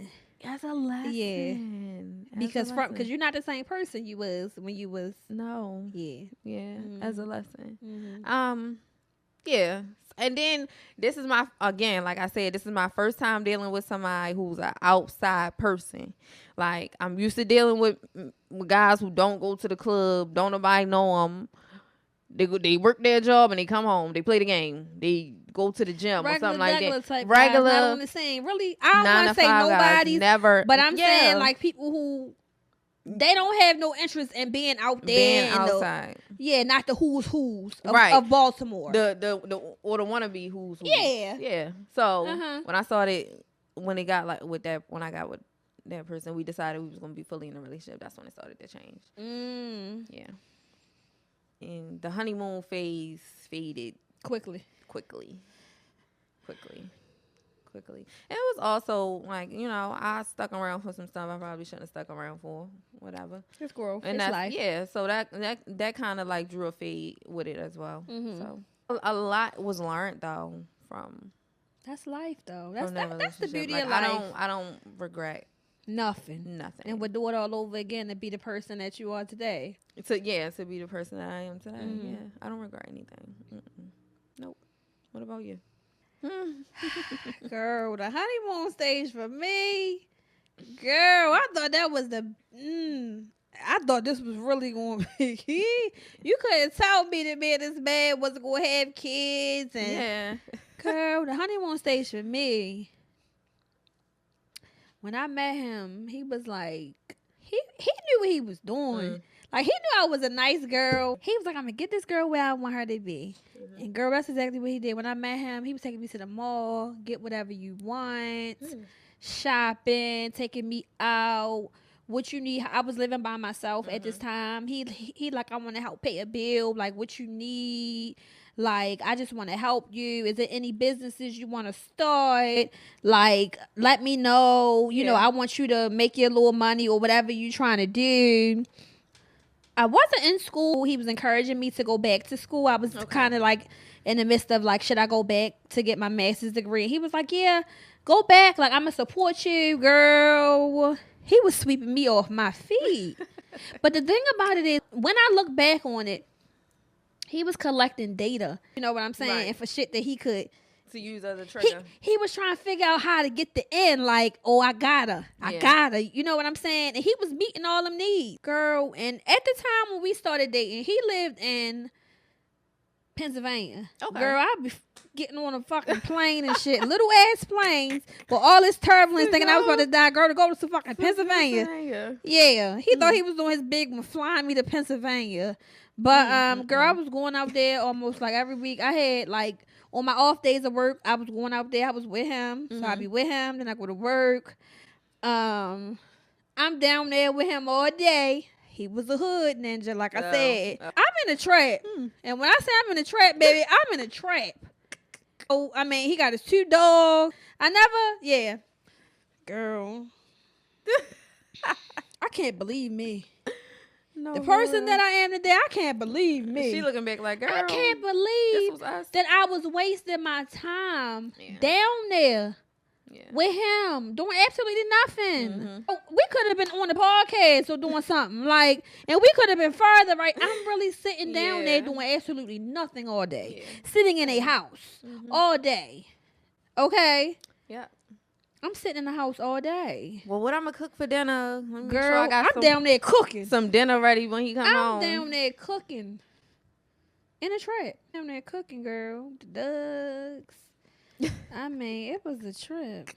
As a lesson. Yeah. Because you're not the same person you was when you was. No. Yeah. Yeah. As a lesson. Yeah. And then this is my, again, like I said, this is my first time dealing with somebody who's an outside person. Like, I'm used to dealing with guys who don't go to the club, don't nobody know them. They work their job and they come home. They play the game. They go to the gym or something like that. Type Regular. Guys, not on the same. Really, I don't want to say nobody. Never. But I'm saying like people who they don't have no interest in being out there. Being outside. Not the who's of Baltimore. The or the wannabe who's. Yeah. So when I started, when I got with that person, we decided we was gonna be fully in a relationship. That's when it started to change. Yeah. And the honeymoon phase faded quickly. And it was also like, I stuck around for some stuff I probably shouldn't have stuck around for. Whatever. It's growth. And it's life. Yeah. So that kind of like drew a fade with it as well. So a lot was learned though from. That's life though. That's the beauty of life. I don't regret. Nothing. And would do it all over again to be the person that you are today. To be the person that I am today. Yeah. I don't regret anything. Nope. What about you? Girl, the honeymoon stage for me. Girl, I thought that was I thought this was really going to be. You couldn't tell me that this man wasn't going to have kids. And girl, the honeymoon stage for me. When I met him, he was like, he knew what he was doing. Like, he knew I was a nice girl. He was like, I'm going to get this girl where I want her to be. And girl, that's exactly what he did. When I met him, he was taking me to the mall, get whatever you want, shopping, taking me out, what you need. I was living by myself at this time. He like, I want to help pay a bill, like what you need. Like, I just want to help you. Is there any businesses you want to start? Like, let me know. You know, I want you to make your little money or whatever you're trying to do. I wasn't in school. He was encouraging me to go back to school. I was kind of like in the midst of like, should I go back to get my master's degree? He was like, yeah, go back. Like, I'm going to support you, girl. He was sweeping me off my feet. But the thing about it is, when I look back on it, he was collecting data. You know what I'm saying? Right. And for shit that he could. To use as a trigger. He was trying to figure out how to get the end. Like, oh, I gotta. You know what I'm saying? And he was meeting all them needs. Girl, and at the time when we started dating, he lived in Pennsylvania. Okay. Girl, I'd be getting on a fucking plane and shit. Little ass planes with all this turbulence thinking I was about to die. Girl, to go to fucking Pennsylvania. Yeah. He thought he was doing his big one, flying me to Pennsylvania. But, girl, I was going out there almost like every week. I had like, on my off days of work, I was going out there. I was with him. So I'd be with him. Then I go to work. I'm down there with him all day. He was a hood ninja, like I said. I'm in a trap. And when I say I'm in a trap, baby, I'm in a trap. Oh, I mean, he got his 2 dogs. Girl. I can't believe me. No, the person that I am today, I can't believe me. She looking back like, girl, I can't believe that I was wasting my time down there with him doing absolutely nothing. We could have been on the podcast or doing something like, and we could have been further. Right? I'm really sitting down there doing absolutely nothing all day, sitting in a house all day. Okay. Yeah. I'm sitting in the house all day. Well, what I'm going to cook for dinner? Girl, I'm down there cooking. Some dinner ready when he come home. I'm down there cooking. In a trap. Down there cooking, girl. The ducks. I mean, it was a trip.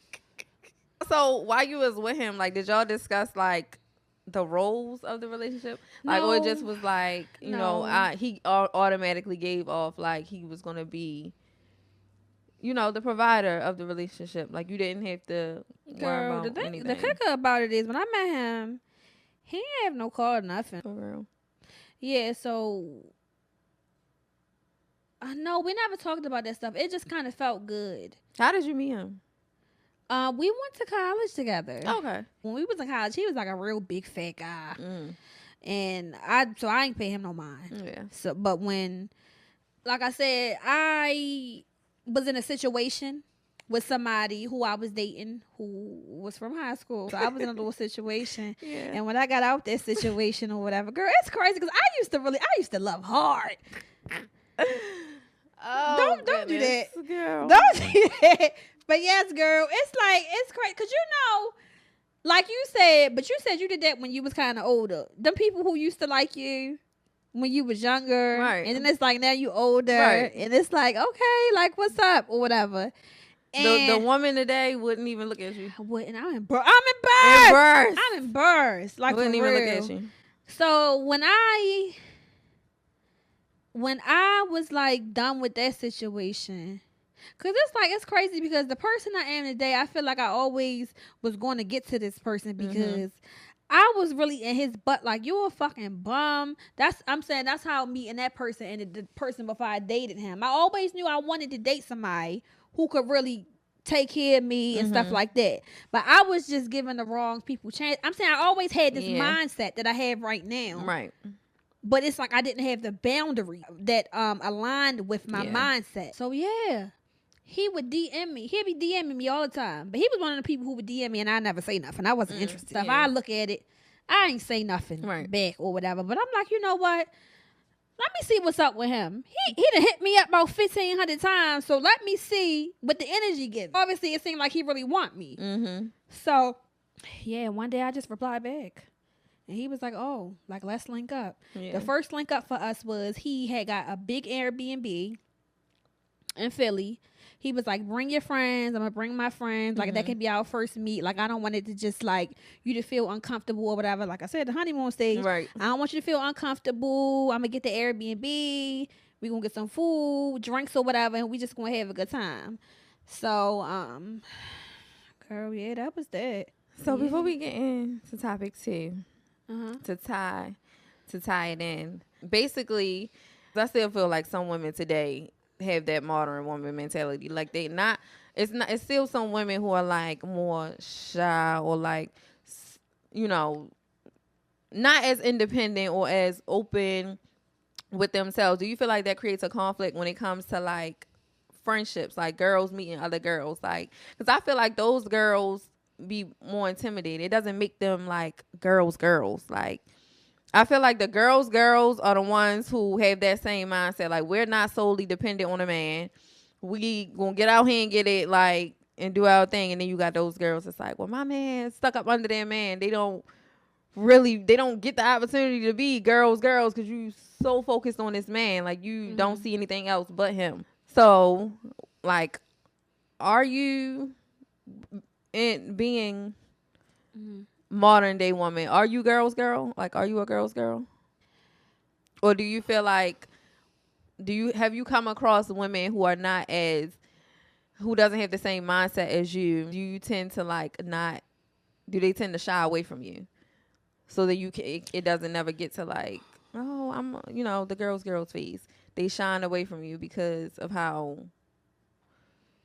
So, while you was with him, like, did y'all discuss, like, the roles of the relationship? Like, or it just was like, you know, he automatically gave off, like, he was going to be, you know, the provider of the relationship. Like, you didn't have to worry about anything. The kicker about it is, when I met him, he didn't have no car or nothing. For real. Yeah, so I know we never talked about that stuff. It just kind of felt good. How did you meet him? We went to college together. Okay. When we was in college, he was like a real big fat guy. And I ain't pay him no mind. Yeah. So, but when, like I said, I was in a situation with somebody who I was dating who was from high school. So I was in a little situation. And when I got out that situation or whatever, girl, it's crazy because I used to love hard. Oh, don't do that, girl. Don't do that. But yes, girl, it's like it's crazy because like you said, but you said you did that when you was kind of older. Them people who used to like you when you was younger, right? And then it's like now you older, right? And it's like okay, like what's up or whatever. And the woman today wouldn't even look at you. I wouldn't. I'm embarrassed. I'm embarrassed. Like wouldn't even real. look at you. So when I was like done with that situation, cause it's crazy because the person I am today, I feel like I always was going to get to this person because I was really in his butt. Like you a fucking bum. I'm saying that's how me and that person and the person before I dated him. I always knew I wanted to date somebody who could really take care of me and stuff like that. But I was just giving the wrong people chance. I'm saying I always had this mindset that I have right now. Right. But it's like I didn't have the boundary that aligned with my mindset. So yeah. He would DM me. He'd be DMing me all the time. But he was one of the people who would DM me and I never say nothing. I wasn't interested. So if I look at it, I ain't say nothing back or whatever. But I'm like, you know what? Let me see what's up with him. He done hit me up about 1,500 times. So let me see what the energy gives. Obviously, it seemed like he really want me. So, yeah, one day I just replied back. And he was like, oh, like, let's link up. Yeah. The first link up for us was he had got a big Airbnb in Philly. He was like, bring your friends. I'm going to bring my friends. Like, that can be our first meet. Like, I don't want it to just, like, you to feel uncomfortable or whatever. Like I said, the honeymoon stage. Right. I don't want you to feel uncomfortable. I'm going to get the Airbnb. We're going to get some food, drinks or whatever, and we just going to have a good time. So, girl, yeah, that was that. So, before we get into topic 2, to tie it in, basically, I still feel like some women today have that modern woman mentality. Like it's still some women who are like more shy or like, you know, not as independent or as open with themselves. Do you feel like that creates a conflict when it comes to like friendships, like girls meeting other girls? Like, because I feel like those girls be more intimidated. It doesn't make them like girls. Like, I feel like the girls are the ones who have that same mindset. Like, we're not solely dependent on a man. We gonna get out here and get it, like, and do our thing. And then you got those girls that's like, well, my man stuck up under their man. They don't get the opportunity to be girls because you so focused on this man. Like, you don't see anything else but him. So, like, are you in being modern day woman, are you girls girl? Like, are you a girls girl? Or do you feel like, have you come across women who are who doesn't have the same mindset as you? Do you tend to like do they tend to shy away from you so that it doesn't never get to like, oh, I'm, the girls phase? They shine away from you because of how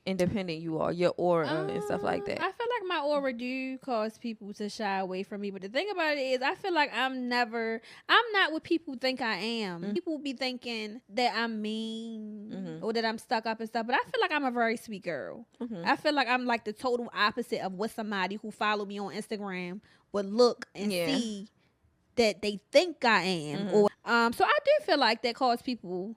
independent you are, your aura and stuff like that. I feel like my aura do cause people to shy away from me, but the thing about it is I feel like I'm not what people think I am. People be thinking that I'm mean or that I'm stuck up and stuff, but I feel like I'm a very sweet girl. I feel like I'm like the total opposite of what somebody who follow me on Instagram would look and see that they think I am. Or so I do feel like that cause people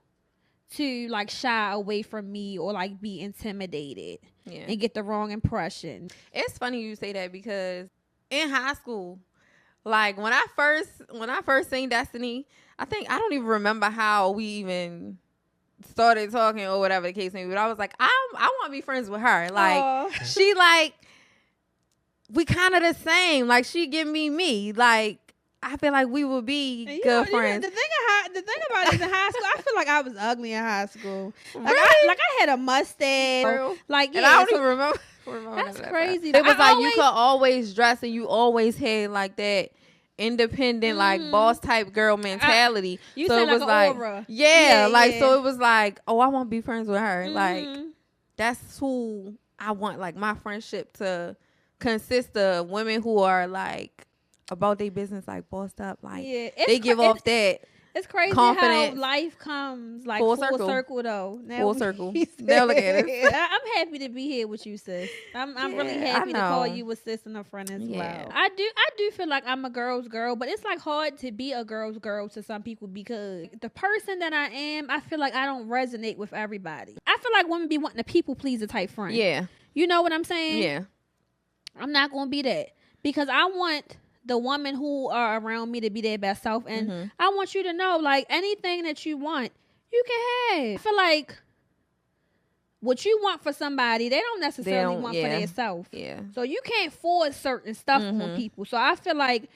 to like shy away from me or like be intimidated and get the wrong impression. It's funny you say that because in high school, like when I first seen Destiny, I don't even remember how we even started talking or whatever the case may be, but I was like, I want to be friends with her. Like, she like, we kind of the same. Like, she give me. Like, I feel like we would be good friends. The thing about it is in high school, I feel like I was ugly in high school. Like, really? I had a mustache. Like, yeah. And I don't even remember. That's crazy. It was like you could always dress and you always had like that independent, like boss type girl mentality. You so it was like aura. So it was like, oh, I want to be friends with her. Like, that's who I want, like, my friendship to consist of, women who are like about their business, like bossed up, like they give off that It's crazy how life comes like full circle though. Now full circle. Now look at it. I'm happy to be here with you, sis. I'm really happy to call you a sis and a friend as well. I do feel like I'm a girl's girl, but it's like hard to be a girl's girl to some people because the person that I am, I feel like I don't resonate with everybody. I feel like women be wanting a people pleaser type friend. Yeah. You know what I'm saying? Yeah. I'm not gonna be that because I want the women who are around me to be their best self, and I want you to know, like, anything that you want, you can have. I feel like what you want for somebody, they don't necessarily want for themselves. Yeah. So you can't force certain stuff on people. So I feel like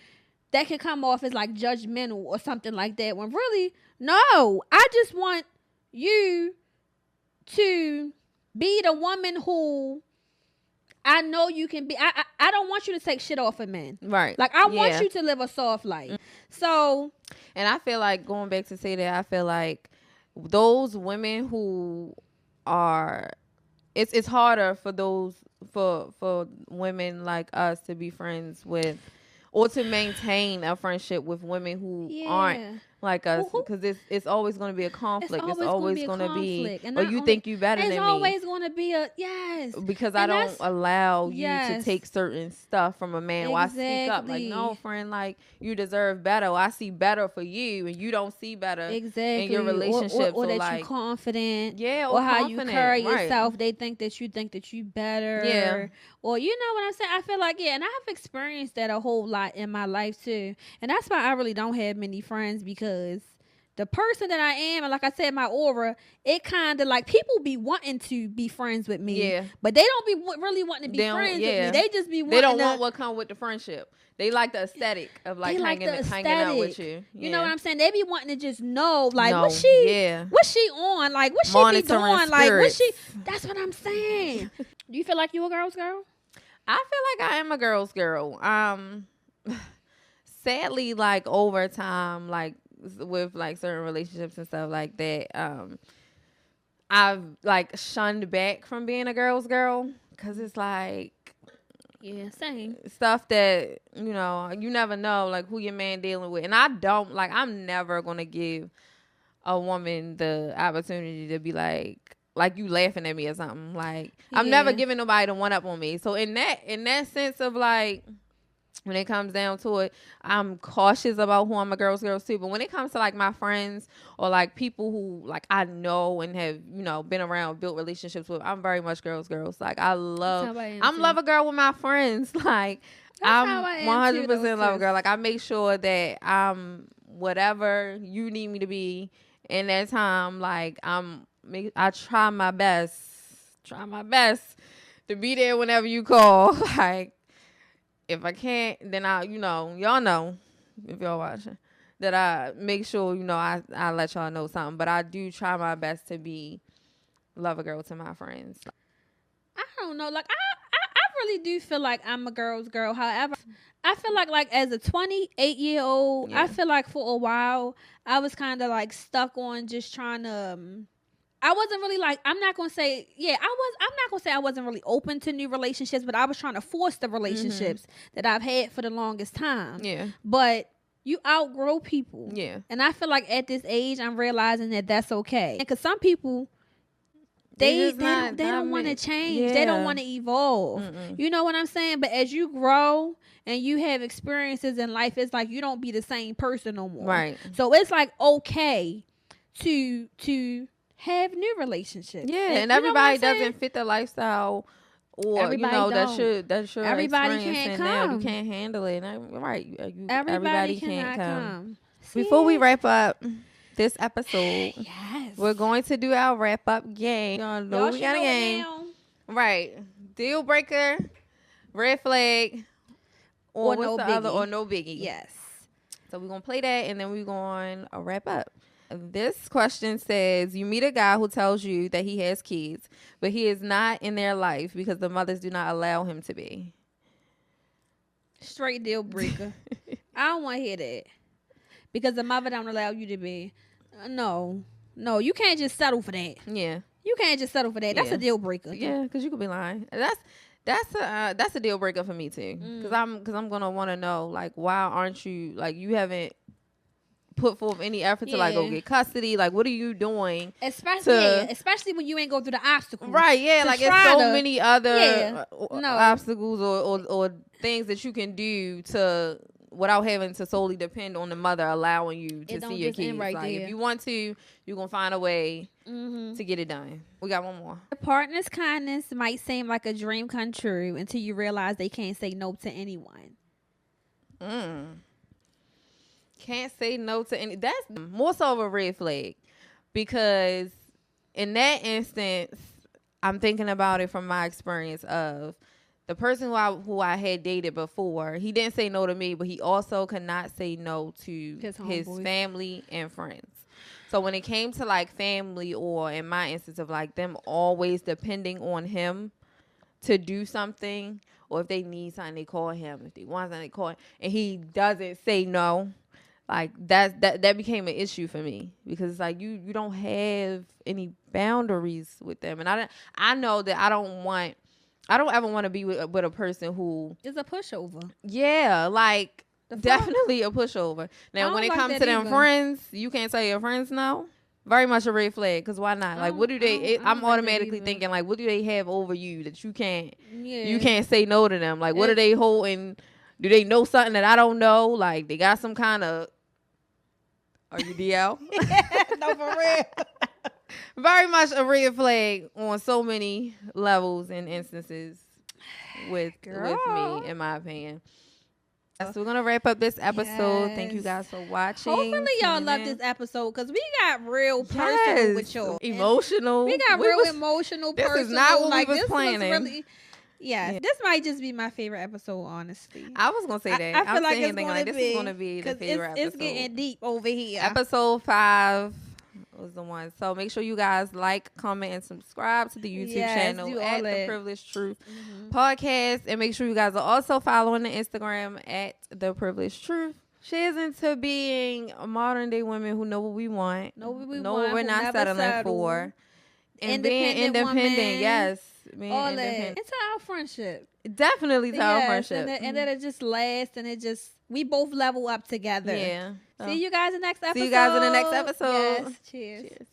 that can come off as like judgmental or something like that. When really, no, I just want you to be the woman who I know you can be. I don't want you to take shit off of men. Right. Like, I want you to live a soft life. So. And I feel like, going back to say that, I feel like those women who are, it's harder for those, for women like us to be friends with, or to maintain a friendship with women who aren't like us, because it's always going to be a conflict. It's always going to be, or you think you better than me. It's always going to be because I don't allow you to take certain stuff from a man. Or I speak up like, no, friend, like, you deserve better. Or I see better for you, and you don't see better in your relationship. Or that you're confident. Yeah, or how you carry yourself. They think that you better. Yeah. Or, you know what I'm saying? I feel like, and I've experienced that a whole lot in my life too. And that's why I really don't have many friends, because the person that I am, and like I said, my aura, it kind of like, people be wanting to be friends with me, but they don't be really wanting to be friends with me. They just be wanting. They don't want what come with the friendship. They like the aesthetic of like hanging out with you. You know what I'm saying? They be wanting to just know, like, what's she on? Like, what she be doing? Like, what's she? That's what I'm saying. Do you feel like you a girl's girl? I feel like I am a girl's girl. Sadly, like, over time, like, with like certain relationships and stuff like that, I've like shunned back from being a girl's girl, because it's like, same stuff that, you know, you never know like who your man dealing with. And I'm never gonna give a woman the opportunity to be like you laughing at me or something. Like, I'm never giving nobody the one up on me. So in that sense of like, when it comes down to it, I'm cautious about who I'm a girl's girl to. But when it comes to like my friends, or like people who like I know and have, you know, been around, built relationships with, I'm very much girls. Like, I'm love a girl with my friends. Like, I'm 100% love a girl. Like, I make sure that I'm whatever you need me to be in that time. Like, I try my best to be there whenever you call. Like, if I can't, then y'all know, if y'all watching, that I make sure, I let y'all know something. But I do try my best to be love a girl to my friends. I don't know. Like, I really do feel like I'm a girl's girl. However, I feel like as a 28-year-old, I feel like for a while, I was kind of like stuck on just trying to... I wasn't really like, I'm not going to say I wasn't really open to new relationships, but I was trying to force the relationships that I've had for the longest time. Yeah. But you outgrow people. Yeah. And I feel like at this age, I'm realizing that that's okay. Because some people, they don't want to change. Yeah. They don't want to evolve. Mm-mm. You know what I'm saying? But as you grow and you have experiences in life, it's like you don't be the same person no more. Right. So it's like okay to have new relationships. Yeah, and everybody doesn't fit the lifestyle, or that should everybody can't come. Now. You can't handle it. Right? Everybody can't come. Before we wrap up this episode, we're going to do our wrap up game. Y'all know we got a game. Right? Deal breaker, red flag, or what's no the biggie. Other? Or no biggie. Yes. So we're gonna play that, and then we're going to wrap up. This question says, you meet a guy who tells you that he has kids, but he is not in their life because the mothers do not allow him to be. Straight deal breaker. I don't want to hear that. Because the mother don't allow you to be. No, you can't just settle for that. Yeah. You can't just settle for that. That's a deal breaker. Yeah, because you could be lying. That's a deal breaker for me too. Because I'm going to want to know, like, why aren't you, like, you haven't put forth any effort to like go get custody. Like, what are you doing? Especially when you ain't go through the obstacles. Right, yeah. Like, it's so many other obstacles or things that you can do to without having to solely depend on the mother allowing you to see your kids. Right, like, if you want to, you're going to find a way to get it done. We got one more. A partner's kindness might seem like a dream come true until you realize they can't say no to anyone. Can't say no to any. That's more so of a red flag, because in that instance, I'm thinking about it from my experience of the person who I had dated before. He didn't say no to me, but he also could not say no to his family and friends. So when it came to like family, or in my instance of like them always depending on him to do something, or if they need something, they call him. If they want something, they call him, and he doesn't say no. Like that became an issue for me, because it's like you don't have any boundaries with them, and I know that I don't ever want to be with a person who is a pushover. Yeah, like definitely a pushover. Now when it comes to them friends, you can't say your friends no. Very much a red flag, because why not? Like, what do they? I'm automatically thinking like, what do they have over you that you can't say no to them? Like, what are they holding? Do they know something that I don't know? Like, they got some kind of... Are you DL? No, for real. Very much a red flag on so many levels and instances with me, in my opinion. So we're going to wrap up this episode. Yes. Thank you guys for watching. Hopefully y'all love this episode, because we got real personal with y'all. Emotional. We got real emotional, personal. This is not what we was planning. Yeah, this might just be my favorite episode, honestly. I was going to say that. I feel like it's this is going to be the favorite episode. It's getting deep over here. Episode 5 was the one. So make sure you guys like, comment, and subscribe to the YouTube channel at The Privileged Truth Podcast. And make sure you guys are also following the Instagram at The Privileged Truth. She's into being modern day women who know what we want. Know what we're not settling for. And being independent, yes. All that. Into our friendship. Definitely to our friendship. And that it just lasts, and we both level up together. Yeah. See you guys in the next episode. See you guys in the next episode. Yes. Cheers.